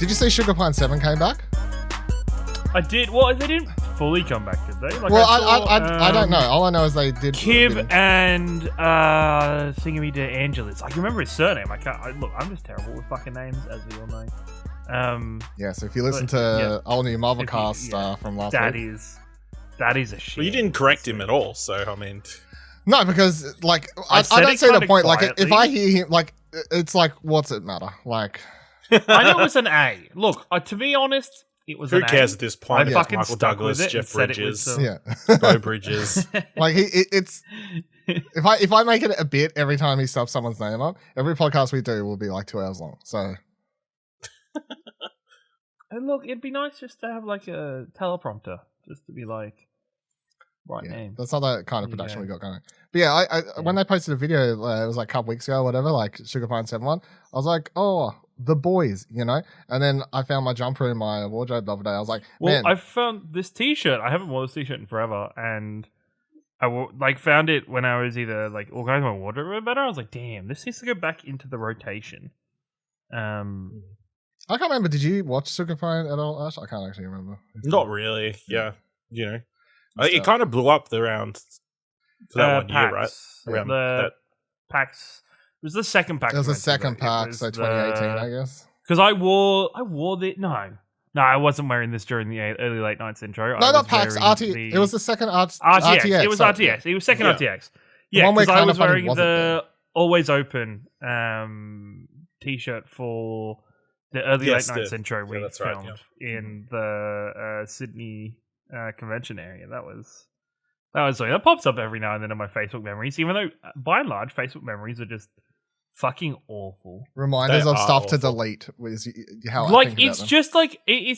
Did you see Sugar Pine 7 came back? I did. Well, they didn't fully come back, did they? Like, Well, I don't know. All I know is they did. Kib and Thingamy to Angelis. I can remember his surname. I can't. Look, I'm just terrible with fucking names, as we all know. Yeah, so if you listen to old new Mothercast from last week. That is a shit. Well, you didn't correct him at all, so I mean... No, because, like, I don't see the point. Quietly. Like, if I hear him, like, it's like, what's it matter? Like... I know it was an A. Look, to be honest, it was Who an A. Who cares at this point? I fucking Michael Douglas, Jeff Bridges, Bo Bridges. Like, it's... If I make it a bit every time he stuffs someone's name up, every podcast we do will be like 2 hours long, so... And look, it'd be nice just to have, like, a teleprompter. Just to be like, name. That's not the kind of production we got going. But yeah, I when they posted a video, it was like a couple weeks ago or whatever, like Sugar Pine 7-1, I was like, oh, the boys, you know? And then I found my jumper in my wardrobe the other day. I was like, man. Well, I found this t-shirt. I haven't worn this t-shirt in forever. And I found it when I was either like organizing my wardrobe a bit better. I was like, damn, this needs to go back into the rotation. I can't remember. Did you watch Sugar Pine at all, Ash? I can't actually remember. Not really. Yeah. You know, it kind of blew up around for that 1 year, right? Around that PAX. It was the second PAX. It was the second PAX, so 2018, I guess. Because I wore the no, I wasn't wearing this during the early late nights intro. No, not PAX. It was the second RTX. It was RTX. It was second RTX. Yeah, because I was wearing the Always Open t-shirt for the early late nights intro we filmed in the Sydney convention area. That was something that pops up every now and then in my Facebook memories, even though by and large Facebook memories are just fucking awful. Reminders of stuff to delete was how like I think it's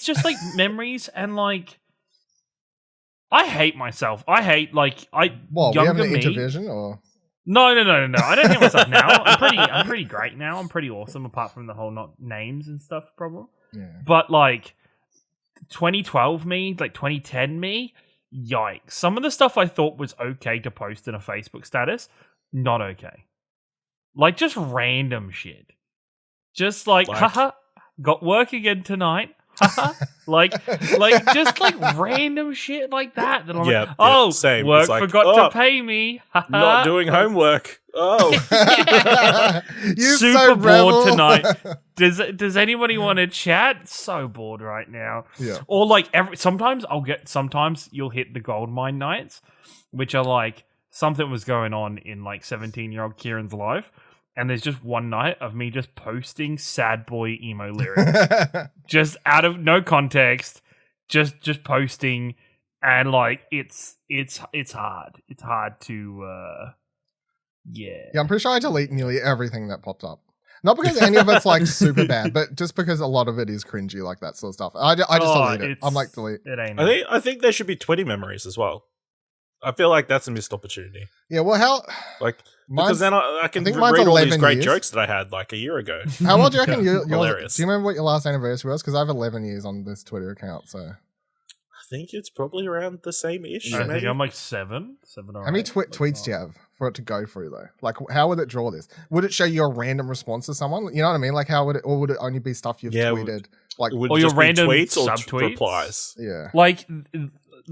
just like memories, and like I hate myself. I hate like younger me. Intervision or no. I don't hate myself now. I'm pretty great now. I'm pretty awesome apart from the whole not names and stuff problem. Yeah. But like 2012 me, like 2010 me, yikes. Some of the stuff I thought was okay to post in a Facebook status, not okay. Like, just random shit. Just like haha, got work again tonight. Haha. like, just like random shit like that. That I'm like, same. Work like, forgot to pay me. Not doing homework. Oh. Super bored tonight. Does anybody want to chat? So bored right now. Yeah. Or like sometimes you'll hit the gold mine nights, which are like something was going on in like 17-year-old Ciaran's life. And there's just one night of me just posting sad boy emo lyrics. Just out of no context. Just posting, and like it's hard. It's hard to Yeah, I'm pretty sure I delete nearly everything that pops up. Not because any of it's like super bad, but just because a lot of it is cringy, like that sort of stuff. I just delete it. I'm like, delete. It ain't. I think there should be 20 memories as well. I feel like that's a missed opportunity. Yeah, well, how... Like, because then I can read all these great jokes that I had like a year ago. How old do you reckon Hilarious. Do you remember what your last anniversary was? Because I have 11 years on this Twitter account, so... I think it's probably around the same-ish. I think I'm like seven or How many tweets do you have for it to go through, though? Like, how would it draw this? Would it show you a random response to someone? You know what I mean? Like, how would it... Or would it only be stuff you've tweeted? Like, or your random tweets or subtweets? Replies? Yeah. Like...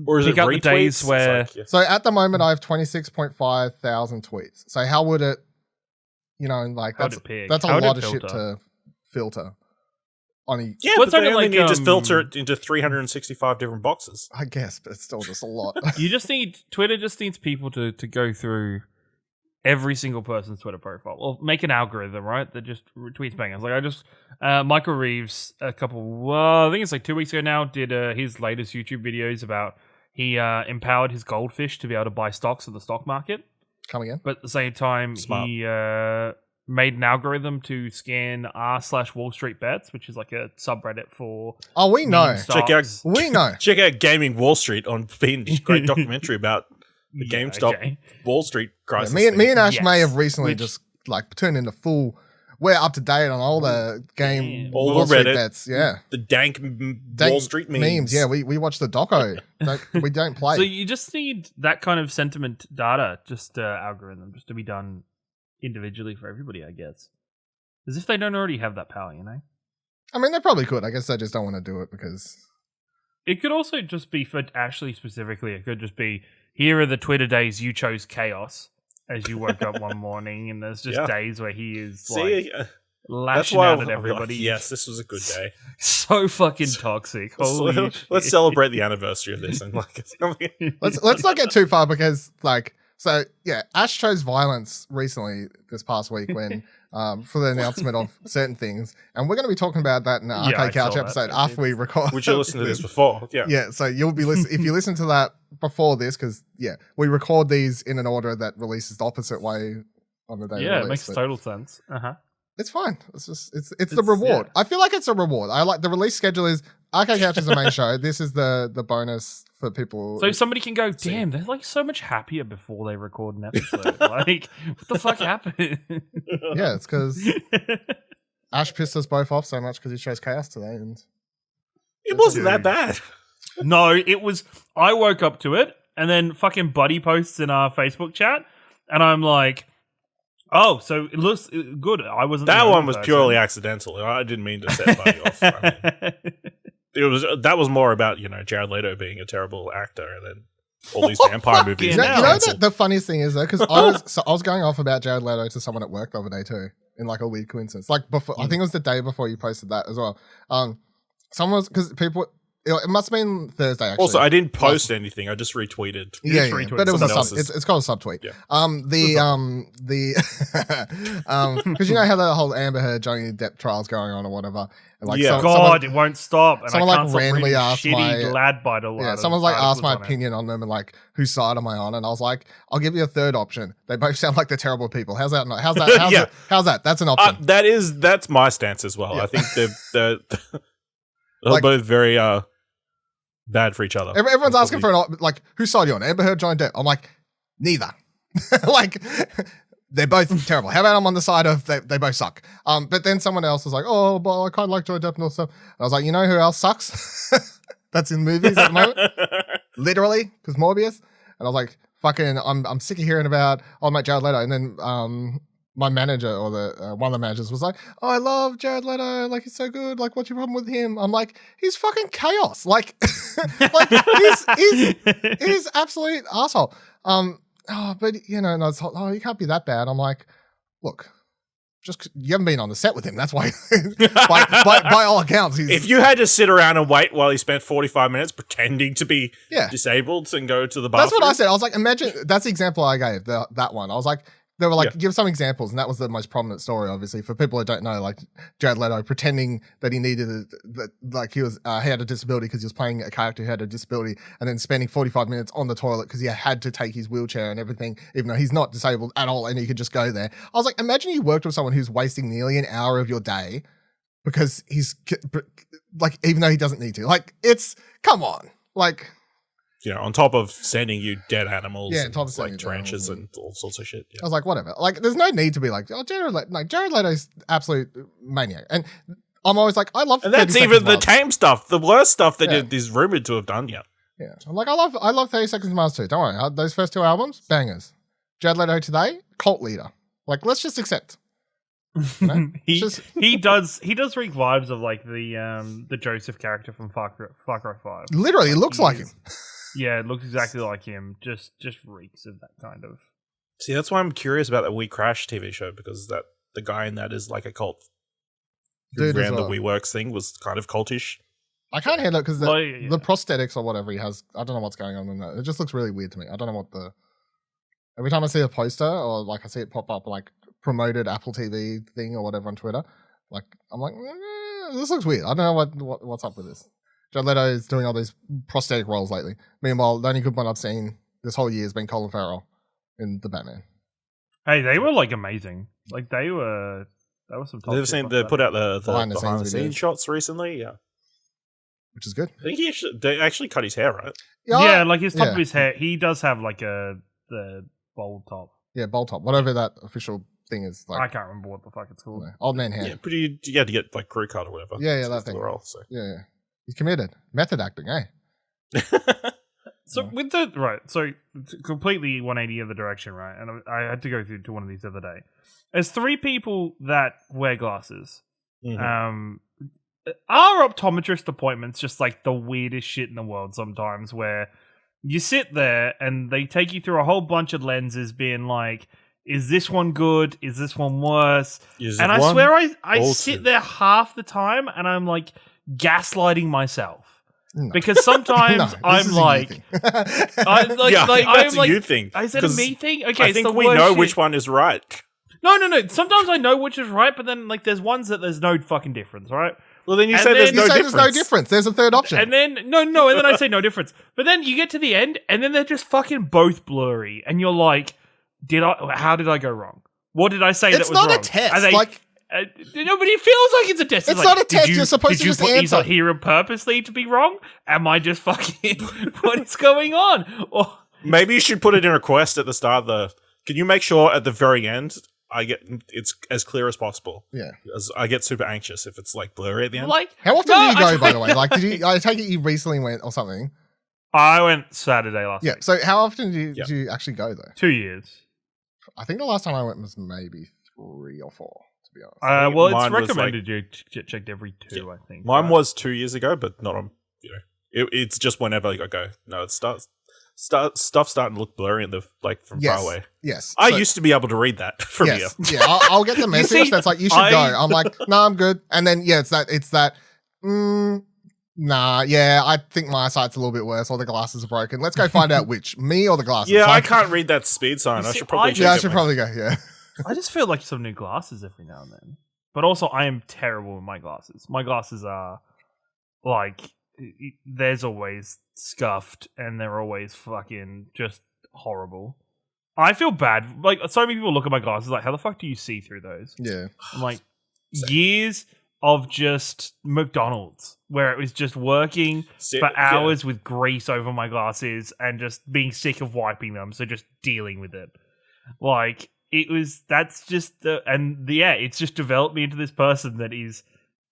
Or is it up the days where... So at the moment, I have 26.5 thousand tweets. So how would it, you know, like that's a lot of shit to filter. Yeah, but then like, you just filter it into 365 different boxes. I guess, but it's still just a lot. Twitter just needs people to go through every single person's Twitter profile, or make an algorithm, right, that just retweets bangers. Like Michael Reeves I think it's like 2 weeks ago now, did his latest YouTube videos about he empowered his goldfish to be able to buy stocks at the stock market. Come again? But at the same time, Smart. He made an algorithm to scan r/Wall Street Bets, which is like a subreddit for... Oh, we know. Check out Gaming Wall Street on Fiendish. Great documentary about the GameStop Wall Street crisis. Yeah, me and Ash may have recently just like turned into full... We're up to date on all the game Wall Street bets. Yeah. The dank Wall Street memes. Yeah, we watch the doco. We don't play. So you just need that kind of sentiment data, just algorithm, just to be done individually for everybody, I guess. As if they don't already have that power, you know? I mean, they probably could. I guess they just don't want to do it because... It could also just be for Ashley specifically. It could just be, here are the Twitter days you chose chaos as you woke up one morning, and there's just days where he is lashing out at everybody. Yes, this was a good day. So fucking toxic. Holy shit. Let's celebrate the anniversary of this. And let's not get too far because, Ash chose violence recently this past week when for the announcement of certain things, and we're going to be talking about that in the Arcade Couch episode after we record. Would you listen to this before? Yeah. So you'll be if you listen to that before this, because we record these in an order that releases the opposite way on the day. Yeah, it makes total sense. It's fine. It's the reward. I feel like it's a reward. I like the release schedule is Arcade Couch is the main show. This is the bonus for people. So somebody can go, damn, they're like so much happier before they record an episode. Like, what the fuck happened? Yeah, it's because Ash pissed us both off so much because he chose chaos today, and it wasn't that bad. No, it was. I woke up to it, and then fucking Buddy posts in our Facebook chat, and I'm like, oh, so it looks good. I wasn't. That one was purely accidental. I didn't mean to set Buddy off. That was more about Jared Leto being a terrible actor, and then all these vampire movies. You know the funniest thing is though, because I was going off about Jared Leto to someone at work the other day too, in like a weird coincidence. Like before, I think it was the day before you posted that as well. Someone was because people. It must have been Thursday, actually. Also, I didn't post anything. I just retweeted. Yeah, but it was it's called a subtweet. Yeah. Because you know how the whole Amber Heard Johnny Depp trial's going on or whatever. And like it won't stop. And someone I can't randomly asked someone's like asked my opinion on them and like whose side am I on? And I was like, I'll give you a third option. They both sound like they're terrible people. How's that? How's that? That's an option. That's my stance as well. Yeah. I think they're both very bad for each other. Everyone's asking for whose side are you on? Amber Heard, Johnny Depp. I'm like, neither. Like, they're both terrible. How about I'm on the side of they both suck? But then someone else was like, oh, but I kind of like Johnny Depp and all stuff. And I was like, you know who else sucks? That's in movies at the moment. Literally, because Morbius. And I was like, fucking, I'm sick of hearing about mate, Jared Leto. And then my manager or one of the managers was like, oh, I love Jared Leto. Like, he's so good. Like, what's your problem with him? I'm like, he's fucking chaos. Like, he's absolute asshole. But no, it's you can't be that bad. I'm like, look, just you haven't been on the set with him. That's why, by all accounts, if you had to sit around and wait while he spent 45 minutes pretending to be disabled and go to the bathroom. That's what I said. I was like, imagine that's the example I gave. That one. I was like, they were like, give some examples, and that was the most prominent story, obviously, for people who don't know, like Jared Leto pretending that he needed, he had a disability because he was playing a character who had a disability, and then spending 45 minutes on the toilet because he had to take his wheelchair and everything, even though he's not disabled at all, and he could just go there. I was like, imagine you worked with someone who's wasting nearly an hour of your day because he's, like, even though he doesn't need to. Like, come on. Like... on top of sending you dead animals, and trenches and all sorts of shit. Yeah. I was like, whatever. Like, there's no need to be like, oh, Jared Leto's absolute maniac. And I'm always like, I love. And that's even the tame stuff. The worst stuff that is rumored to have done. Yeah. Yeah. I'm like, I love 30 Seconds to Mars too. Don't worry. Those first two albums, bangers. Jared Leto today, cult leader. Like, let's just accept. He does reek vibes of like the Joseph character from Far Cry 5. Literally, it looks like him. Yeah, it looks exactly like him. Just reeks of that kind of. See, that's why I'm curious about the We Crash TV show, because the guy in that is like a cult. Dude, ran the WeWorks thing was kind of cultish. I can't handle it because the prosthetics or whatever he has, I don't know what's going on in that. It just looks really weird to me. I don't know what every time I see a poster or like I see it pop up like promoted Apple TV thing or whatever on Twitter, like I'm like, this looks weird. I don't know what's up with this. Jared Leto is doing all these prosthetic roles lately. Meanwhile, the only good one I've seen this whole year has been Colin Farrell in The Batman. Hey, they were like amazing. Like they were some top. They've seen they put out the behind the scenes shots recently, yeah, which is good. I think they actually cut his hair, right? Yeah, like his top of his hair. He does have like the bold top. Yeah, bold top. Whatever that official thing is. Like, I can't remember what the fuck it's called. Old man hair. Yeah, but you had to get like crew cut or whatever. Yeah, that thing. Role, so. Yeah. He's committed. Method acting, eh? So with so completely 180 of the direction, right? And I had to go through to one of these the other day. There's three people that wear glasses. Mm-hmm. Are optometrist appointments just like the weirdest shit in the world sometimes, where you sit there and they take you through a whole bunch of lenses being like, is this one good? Is this one worse? And I swear I sit there half the time and I'm like gaslighting myself. No. Because sometimes I'm like, that's a you thing. Is it a me thing? Okay, I think we know which one is right. No. Sometimes I know which is right, but then like there's ones that there's no fucking difference, right? Well, then you say there's no difference. There's a third option. And then no, and then I say no difference. But then you get to the end, and then they're just fucking both blurry, and you're like, how did I go wrong? What did I say that was wrong? It's not a test. No, but it feels like it's a test. It's not a test. You're supposed to just answer. Did you put these here purposely to be wrong? Am I just fucking... what is going on? Or maybe you should put it in a request at the start of can you make sure at the very end it's as clear as possible? Yeah. As I get super anxious if it's like blurry at the end. Like, how often do you go, by the way? Like, I take it you recently went or something? I went Saturday last week. Yeah, so how often do you actually go, though? 2 years. I think the last time I went was maybe 3 or 4. To be honest. Well, it's recommended you get checked every 2, I think. Mine was 2 years ago, but not on. It's just whenever I go. No, it stuff's starting to look blurry from far away. Yes, I used to be able to read that from here. Yeah, I'll get the message that's like you should go. I'm like, no, I'm good. And then it's that. Nah, yeah, I think my eyesight's a little bit worse, or the glasses are broken. Let's go find out which, me or the glasses. Yeah, I can't read that speed sign. I should probably go. Yeah. I just feel like some new glasses every now and then. But also, I am terrible with my glasses. My glasses are, like, there's always scuffed, and they're always fucking just horrible. I feel bad. Like, so many people look at my glasses like, how the fuck do you see through those? Yeah. I'm like, years of just McDonald's, where it was just working for hours with grease over my glasses and just being sick of wiping them, so just dealing with it. Like... it's just developed me into this person that is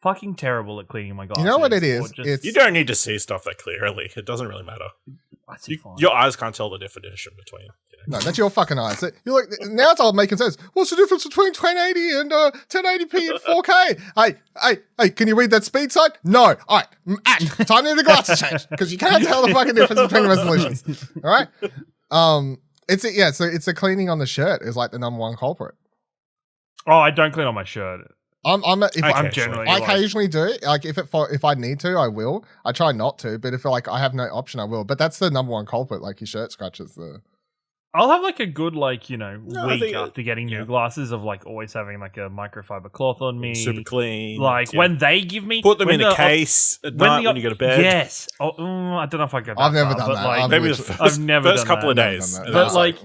fucking terrible at cleaning my glasses. You know what it is? You don't need to see stuff that clearly. It doesn't really matter. Your eyes can't tell the definition between. No, that's your fucking eyes. You're like, now it's all making sense. What's the difference between 1080 and 1080p and 4K? Hey, can you read that speed sign? No. All right, act. Time to get the glasses changed because you can't tell the fucking difference between resolutions. All right. It's the cleaning on the shirt is like the number one culprit. Oh, I don't clean on my shirt. I occasionally do. Like if I need to, I will. I try not to, but if I have no option, I will. But that's the number one culprit. Like your shirt scratches I'll have like a good week after getting new glasses of like always having like a microfiber cloth on me, super clean. Like when they give me, put them in a case at night when you go to bed. Yes, I don't know if I go. I've never done that. Like, maybe I've never first couple of days. But like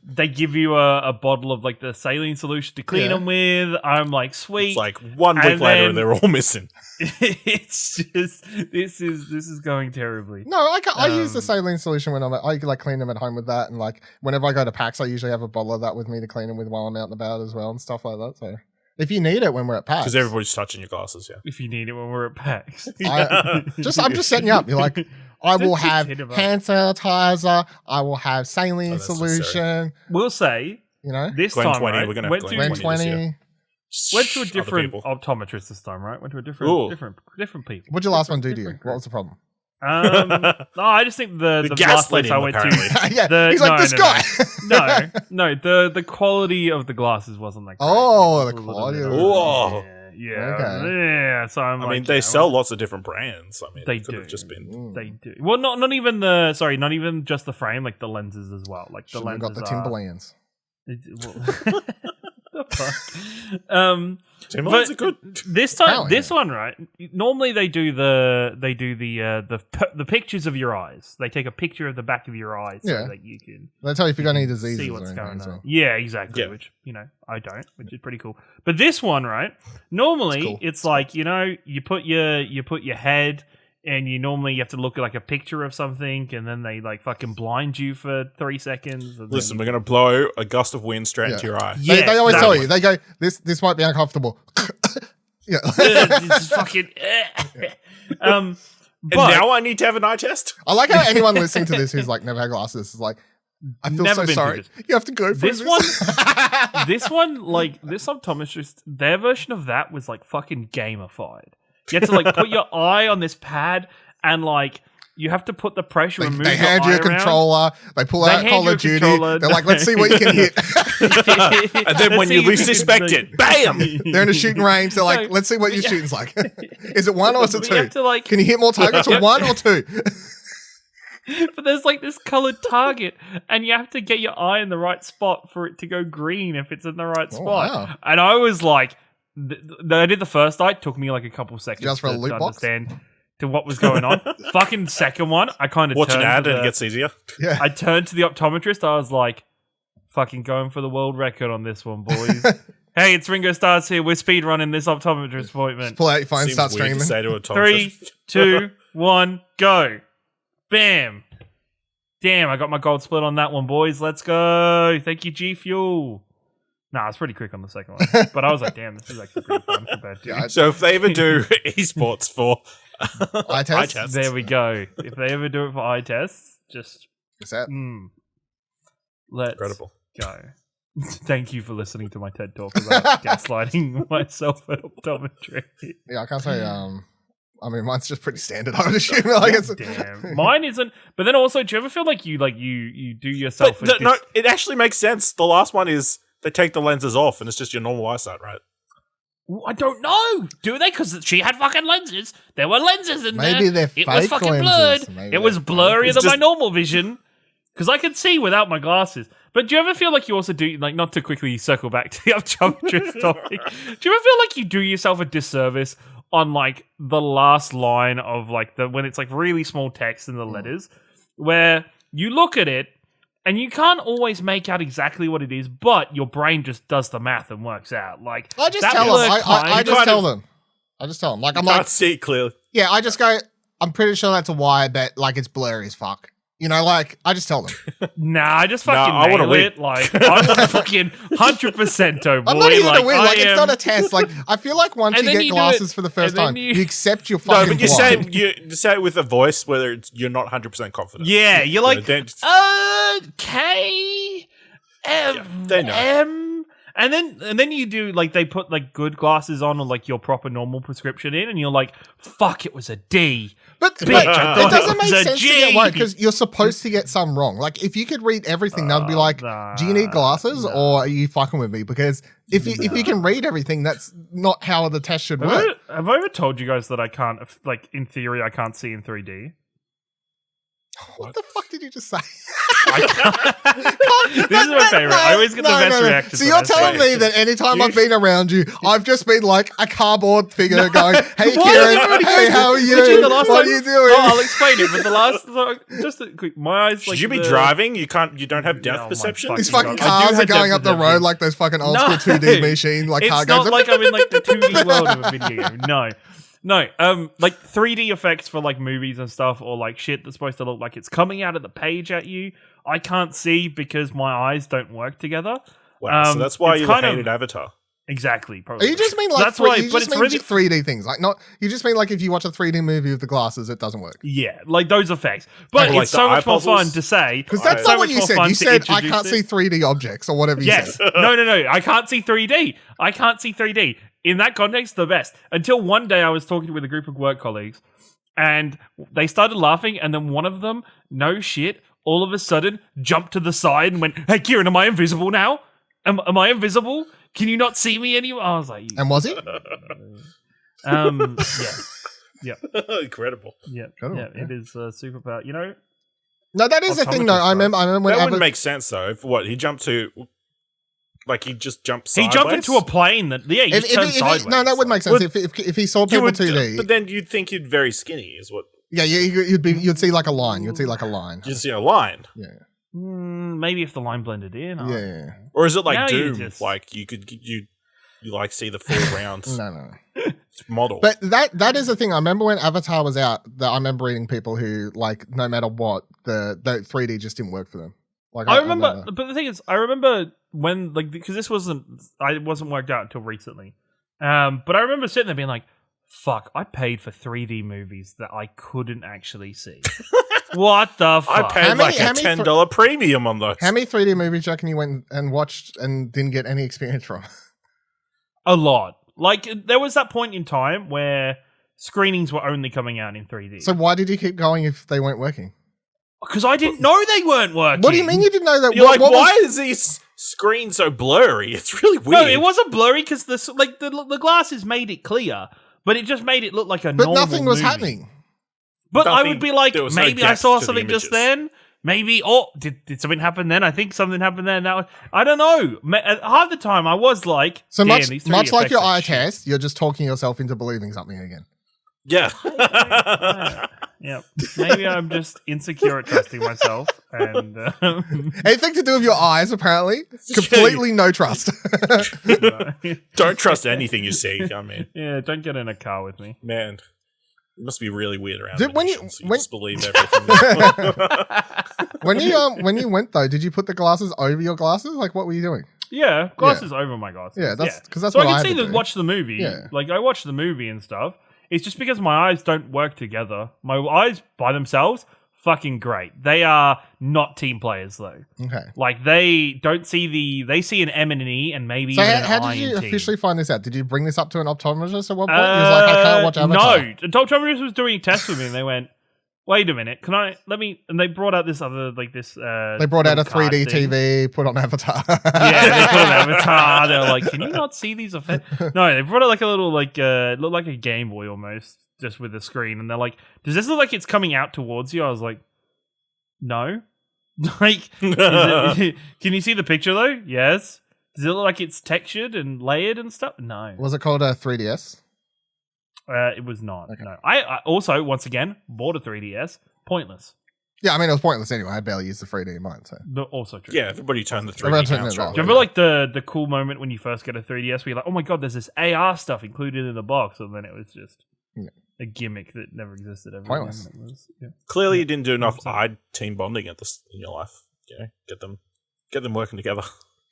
they give you a bottle of like the saline solution to clean them with. I'm like, sweet. It's like 1 week later, and they're all missing. It's just this is going terribly. No, I use the saline solution when I like clean them at home with that, and like whenever I go to PAX, I usually have a bottle of that with me to clean them with while I'm out and about as well and stuff like that. So if you need it when we're at PAX, because everybody's touching your glasses, If you need it when we're at PAX, I'm just setting you up. You're like, I will have hand sanitizer. I will have saline solution. We'll say, this Glen time, 20, right? We're gonna have Glen 20. Went to a different optometrist this time, right? Went to a different people. What'd your last one do to you? What was the problem? No, I just think the last place I went to. He's like, this guy. No, the quality of the glasses wasn't like. Oh, the quality. Yeah. Okay. Yeah. So I mean, they sell lots of different brands. I mean, they could do. have just been. They do. Well, not even just the frame, like the lenses as well. Like the lenses. Got the Timberlands. The fuck. Timberlands are good. This time, this one, right? Normally they do the pictures of your eyes. They take a picture of the back of your eyes so that you can. They tell you if you got any diseases. See what's going on. Well. Yeah, exactly. Yeah. Which I don't, which is pretty cool. But this one, right? Normally it's like you put your head. And you have to look at like a picture of something, and then they like fucking blind you for 3 seconds. Listen, we're gonna blow a gust of wind straight into your eye. Yeah, they always tell you. They go, "This might be uncomfortable." Yeah, this is fucking. And now I need to have an eye test. I like how anyone listening to this who's like never had glasses is like, I feel so sorry. You have to go for this one. This one, like this optometrist, their version of that was like fucking gamified. You have to like put your eye on this pad and like you have to put the pressure and move They your hand you eye a controller. They pull out hand Call you a of Duty. controller. They're like, let's see what you can hit. And then when you least suspect it, bam! They're in a shooting range. They're like, No, let's see what your shooting's like. Is it one or is it But two? you have to, like- Can you hit more targets with one or two? But there's like this colored target, and you have to get your eye in the right spot for it to go green if it's in the right spot. Wow. And I was like, I did the first eye. It took me like a couple seconds Just for a to loot box? understand to what was going on. Fucking second one, I kind of Watch an ad and it the, gets easier. Yeah. I turned to the optometrist. I was like, fucking going for the world record on this one, boys. Hey, it's Ringo Starr's here. We're speedrunning this optometrist appointment. Pull out your phone, Seems start weird to streaming. say to a 3, 2, 1, go. Bam. Damn, I got my gold split on that one, boys. Let's go. Thank you, G Fuel. Nah, it's pretty quick on the second one. But I was like, damn, this is actually pretty fun compared to Yeah, So if they ever do esports for eye test. tests, There we go. If they ever do it for eye tests, just Is that? let's incredible. go. Thank you for listening to my TED talk about gaslighting myself at optometry. Yeah, I can't say. I mean, mine's just pretty standard. I would assume. Like it's, Damn, mine isn't. But then also, do you ever feel like you do yourself? But no, it actually makes sense. The last one is they take the lenses off and it's just your normal eyesight, right? I don't know. Do they? Because she had fucking lenses. There were lenses in there. Maybe they're It was fake fucking lenses. blurred. Maybe It was they're blurrier It's than my just- normal vision because I could see without my glasses. But do you ever feel like you also do, like, not to quickly circle back to the optometrist topic, do you ever feel like you do yourself a disservice on, like, the last line of, like, when it's, like, really small text in the letters, where you look at it and you can't always make out exactly what it is, but your brain just does the math and works out. Like, I just that tell them. blur I kind just of- tell them. I just tell them. Like I'm Can't like, see it clearly. yeah. I just go. I'm pretty sure that's a why, but like it's blurry as fuck. You know, like I just tell them. Nah, I just fucking I wanna nail win. it. Like, I want fucking 100%, oh boy. I'm not even like, to win. I Like it's am- not a test. Like I feel like once And you then get you do glasses it, for the first and then time, you- you accept your No, fucking but you say blind. you say it with a voice where you're not 100% confident. Yeah, you're like, Then- K M they know. M, and then you do like they put like good glasses on or like your proper normal prescription in, and you're like, fuck, it was a D. But Bitch, I it thought doesn't it make was a sense to get G. worried because you're supposed to get some wrong. Like if you could read everything, that would be like, do you need glasses or are you fucking with me? Because if you can read everything, that's not how the test should work. Have I ever told you guys that I can't, like, in theory, I can't see in 3D? What the fuck did you just say? This is my favorite. I always get the best reactions. So when you're I say telling it. me that anytime I've been around you, I've just been like a cardboard figure going, "Hey, Why Ciaran, did everybody hey, go- how are you? Literally the last What time- are you doing?" Oh, I'll explain it. But the last, just a quick, my eyes. Should Like you be the- driving? You don't have Oh depth my perception. These fucking fucking God. I do cars are have going depth up the road perception. like those fucking old No. school 2D machine, like car It's not goes. like I'm in like the 2D world of a video game. No. Like 3D effects for like movies and stuff, or like shit that's supposed to look like it's coming out of the page at you. I can't see because my eyes don't work together. Wow, so that's why it's you kind of- hated Avatar. Exactly. Probably. You just mean like That's why, you but just it's mean really 3D things, like not. You just mean like if you watch a 3D movie with the glasses, it doesn't work. Yeah, like those effects. But Like it's the so eye much more fun puzzles? to say. Because that's so not what much you more said. fun You to said I introduce can't it. see 3D objects or whatever you Yes. said. No. I can't see 3D. I can't see 3D. In that context, the best. Until one day I was talking with a group of work colleagues and they started laughing, and then one of them, no shit, all of a sudden jumped to the side and went, "Hey, Ciaran, am I invisible now? Am I invisible? Can you not see me anymore?" I was like, And was it? yeah. Incredible. Yeah, Incredible, yeah, it is superpower. You know, No, that is the thing though. Optometrist, I remember when That Ava- wouldn't make sense though. If what he jumped to, like he just jumped he sideways. jumped into a plane that he just turned sideways. no, that would make sense. If he saw You people would, 2D, but then you'd think you'd very skinny. Is what yeah, you'd see like a line. You'd see like a line. you see a line, Yeah, Maybe if the line blended in. I don't yeah. know. or is it like Now you Doom? just- Like you like see the full round No. model. But that is the thing. I remember when Avatar was out. That I remember reading people who like no matter what the 3D just didn't work for them. Like I remember, but the thing is, I remember when because this wasn't worked out until recently. But I remember sitting there being like, "Fuck! I paid for 3D movies that I couldn't actually see. What the fuck?" I paid How many- like how a many $10 premium on those. How many 3D movies do you reckon you went and watched and didn't get any experience from? A lot. Like there was that point in time where screenings were only coming out in 3D. So why did you keep going if they weren't working? Because I didn't know they weren't working. What do you mean you didn't know that? You're why is this screen so blurry? It's really weird. No, it wasn't blurry because the glasses made it clear, but it just made it look like a normal But nothing was movie. happening. But I would be like, there was maybe no I depth saw to the something just images. then. Maybe, did something happen then? I think something happened then. I don't know. Half the time I was like, So damn, much these 3D like your effects are eye shit. test, you're just talking yourself into believing something again. Yeah. Yeah, maybe I'm just insecure at trusting myself, and Anything to do with your eyes, apparently. Completely no trust. Don't trust anything you see. I mean, yeah, don't get in a car with me. man, it must be really weird around. Dude, when you- magicians. You when- just believe everything. When you went though, did you put the glasses over your glasses? Like, what were you doing? Yeah, glasses over my glasses. Yeah, that's because that's so what I I can had see to the do. watch the movie. Yeah. Like I watch the movie and stuff. It's just because my eyes don't work together. My eyes by themselves, fucking great. They are not team players though. Okay. Like they don't see they see an M and an E and maybe So even an how I did you in team. officially find this out? Did you bring this up to an optometrist at one point? He was like, I can't watch Avatar. No, the optometrist was doing a test with me, and they went, "Wait a minute, And they brought out this other this. They brought out a little card 3D thing. TV, put on Avatar. Yeah, they put an Avatar. They're like, "Can you not see these effects?" No, they brought out like a little looked like a Game Boy almost, just with a screen, and they're like, "Does this look like it's coming out towards you?" I was like, "No." Like, can you see the picture though? Yes. Does it look like it's textured and layered and stuff? No. Was it called a 3DS? It was not. Okay. No. I also, once again, bought a 3DS. Pointless. Yeah, I mean, it was pointless anyway. I barely used the 3D in mine, so. But also true. Yeah, everybody turned the Everyone 3D turned counts it off. right. Do you remember like the cool moment when you first get a 3DS where you're like, oh my god, there's this AR stuff included in the box, and then it was just a gimmick that never existed ever Pointless. again. It was, yeah. Clearly, you didn't do enough 100%. eye team bonding at this in your life. You know, get them working together.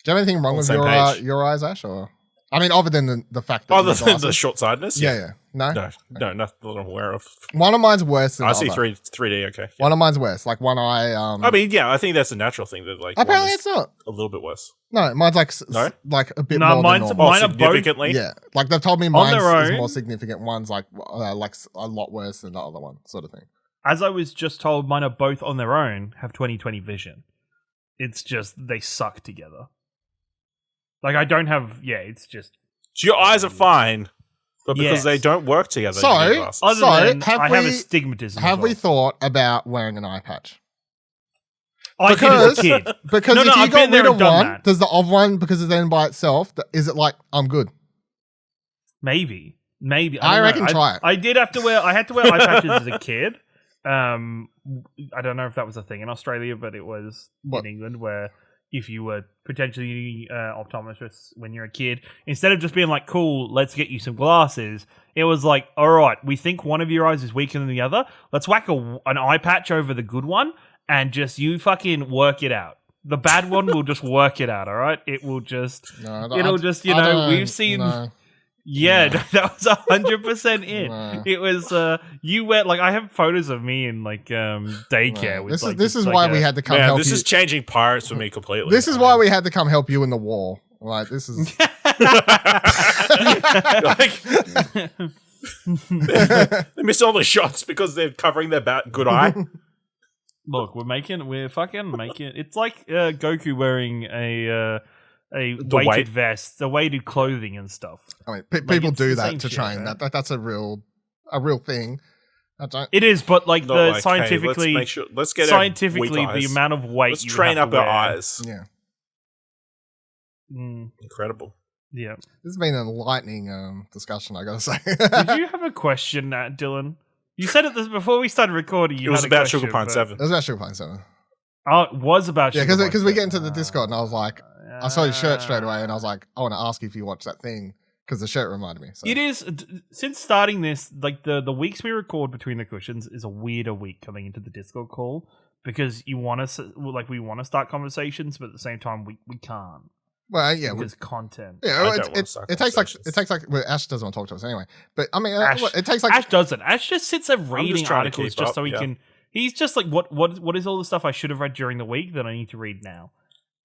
Do you have anything wrong On with the same page. your eyes, Ash? Or I mean, other than the fact that Other your than the glasses- short sightedness. Yeah. No? No, not that I'm aware of. One of mine's worse than I the see other. 3D. Okay. Yeah. One of mine's worse. Like one eye. I mean, yeah, I think that's a natural thing that like apparently one it's is not. a little bit worse. No, mine's like No? like a bit No, more mine's- than normal. Mine are both- significantly. Yeah, like they've told me On mine's their is own- more significant. One's like a lot worse than the other one, sort of thing. As I was just told, mine are both on their own have 20/20 vision. It's just they suck together. Like I don't have. Yeah, it's just. So your eyes are fine, but because Yes. they don't work together, So- you need glasses. Other So, than have I have we- astigmatism. Have as we well. thought about wearing an eye patch? I did as a kid. Because No, if no, you I've got been there rid and of done one, that. does the of one because it's then by itself? Is it like I'm good? Maybe. I don't know. reckon try it. I did have to wear. I had to wear eye patches as a kid. I don't know if that was a thing in Australia, but it was What? in England where if you were potentially optometrists when you're a kid, instead of just being like, "Cool, let's get you some glasses," it was like, "All right, we think one of your eyes is weaker than the other. Let's whack an eye patch over the good one and just you fucking work it out." The bad one will just work it out, all right? It will just, No, it'll just, you I know, don't- we've seen, no. yeah, No. that was 100% it. No. It was, you went, like, I have photos of me in, like, daycare. No. With, This like, is this just, is like, why a- we had to come Man, help this you. is changing pirates for me completely. This is why we had to come help you in the war. Like this is. like, they miss all the shots because they're covering their good eye. Look, we're fucking making, it's like Goku wearing a weighted weight. vest, the weighted clothing and stuff. I mean, people it's do the that same to shit, train. man. That's a real thing. I don't. It is, but, like, Not the like, hey, scientifically, let's get scientifically, our weak the eyes. amount of weight Let's you train have up to our wear- eyes. Yeah, Incredible. Yeah. this has been an enlightening discussion. I gotta say. Did you have a question, Dylan? You said it this before we started recording. You It was had a about question, Sugar Pine but- 7. It was about Sugar Pine 7. Oh, it was about Yeah, Sugar Pine because we get 7. into the Discord and I was like, I saw your shirt straight away and I was like, I want to ask you if you watched that thing because the shirt reminded me. So. It is since starting this, like the weeks we record between the cushions is a weirder week coming into the Discord call because you want to we want to start conversations, but at the same time we can't Well, yeah, because content. yeah. I Well, don't wanna start it takes like conversations. well, Ash doesn't want to talk to us anyway. But I mean, Ash- it takes like Ash doesn't. Ash just sits there reading trying to articles keep just up, so he yeah. can. He's just like, what is all the stuff I should have read during the week that I need to read now?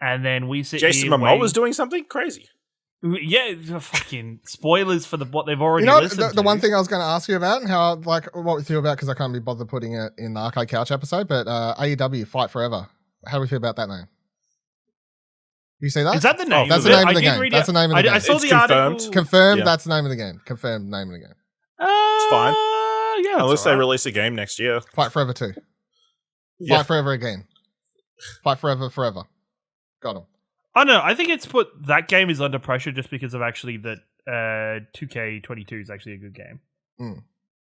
And then we sit. Jason here Momoa waiting- was doing something crazy. Yeah, fucking spoilers for what they've already You know, listened the to. one thing I was going to ask you about and how, like, what we feel about, because I can't be bothered putting it in the Arcade Couch episode, but AEW Fight Forever. How do we feel about that name? You see that? Is that the name? That's of the it? name of I the did game. read That's it. the name of the game. I saw It's the confirmed. article. Confirmed. Yeah. That's the name of the game. Confirmed name of the game. It's fine. Yeah, Unless it's they alright. release a game next year. Fight Forever 2. Yeah. Fight Forever again. Fight Forever forever. Got him. I don't know. I think it's put that game is under pressure just because of actually that 2K22 is actually a good game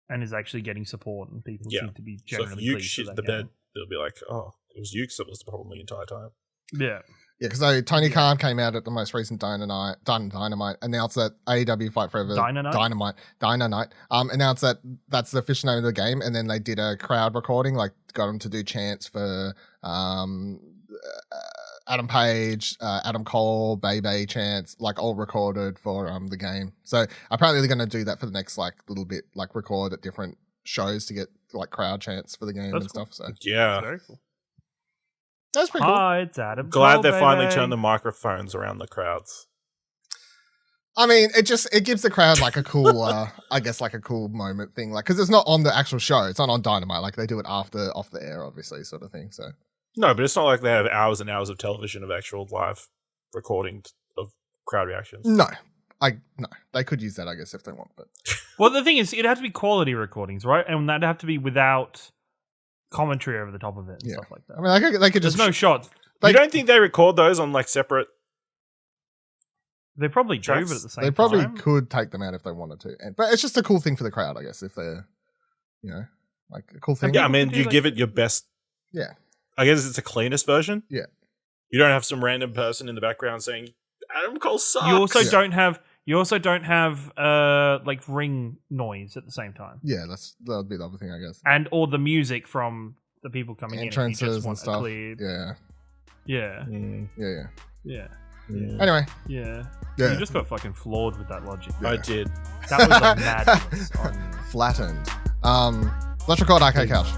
and is actually getting support and people seem to be So if generally Yuke pleased shit with the that game. bed, they'll be like, oh, it was Yuke that was the problem the entire time. Yeah. Yeah, because Tony Khan came out at the most recent Dynamite, announced that AEW Fight Forever Dynamite announced that that's the official name of the game, and then they did a crowd recording, like got them to do chants for Adam Page, Adam Cole, Bebe chants, like all recorded for the game. So apparently they're going to do that for the next like little bit, like record at different shows to get like crowd chants for the game and cool. stuff. So Yeah. That's very cool. that's pretty cool. Hi, it's Adam. Glad Cole, they finally baby. turned the microphones around the crowds. I mean, it gives the crowd like a cool, I guess like a cool moment thing, like because it's not on the actual show, it's not on Dynamite, like they do it off the air, obviously, sort of thing. So No, but it's not like they have hours and hours of television of actual live recording of crowd reactions. no, they could use that, I guess, if they want, but Well, the thing is, it has to be quality recordings, right? And that'd have to be without commentary over the top of it and stuff like that. I mean, they could There's just no shots. You don't think they record those on like separate? They probably do, Tracks. but at the same they probably time, could take them out if they wanted to, but it's just a cool thing for the crowd, I guess, if they're, like a cool thing. Yeah, I people mean, can do you like- give it your best. Yeah. I guess it's the cleanest version. Yeah. You don't have some random person in the background saying Adam Cole sucks. You also don't have. You also don't have like ring noise at the same time, Yeah, that would be the other thing, I guess. and or the music from the people coming Entrances in. If you just and want stuff. a clear, Yeah, yeah. yeah. Mm. Anyway, Yeah. Yeah. You just got fucking flawed with that logic. Yeah. I did. That was a madness on flattened. Let's record Arcade Couch.